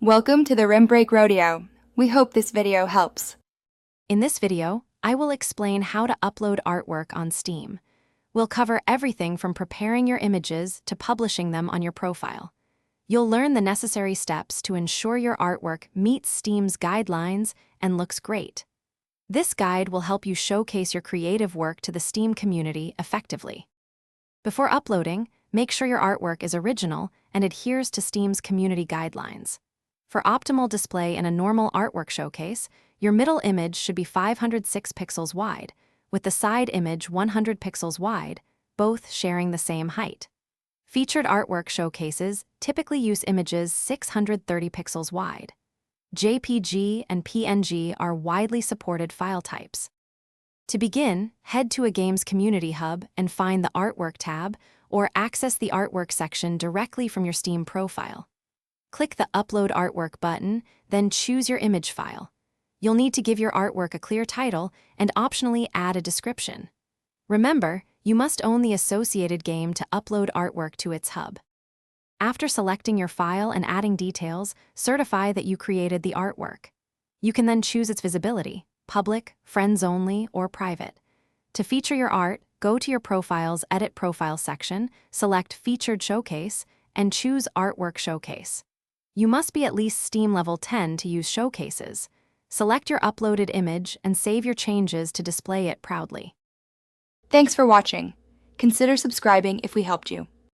Welcome to the Rim Break Rodeo. We hope this video helps. In this video, I will explain how to upload artwork on Steam. We'll cover everything from preparing your images to publishing them on your profile. You'll learn the necessary steps to ensure your artwork meets Steam's guidelines and looks great. This guide will help you showcase your creative work to the Steam community effectively. Before uploading, make sure your artwork is original and adheres to Steam's community guidelines. For optimal display in a normal artwork showcase, your middle image should be 506 pixels wide, with the side image 100 pixels wide, both sharing the same height. Featured artwork showcases typically use images 630 pixels wide. JPG and PNG are widely supported file types. To begin, head to a game's community hub and find the Artwork tab, or access the Artwork section directly from your Steam profile. Click the Upload Artwork button, then choose your image file. You'll need to give your artwork a clear title and optionally add a description. Remember, you must own the associated game to upload artwork to its hub. After selecting your file and adding details, certify that you created the artwork. You can then choose its visibility: public, friends only, or private. To feature your art, go to your profile's Edit Profile section, select Featured Showcase, and choose Artwork Showcase. You must be at least Steam Level 10 to use showcases. Select your uploaded image and save your changes to display it proudly. Thanks for watching. Consider subscribing if we helped you.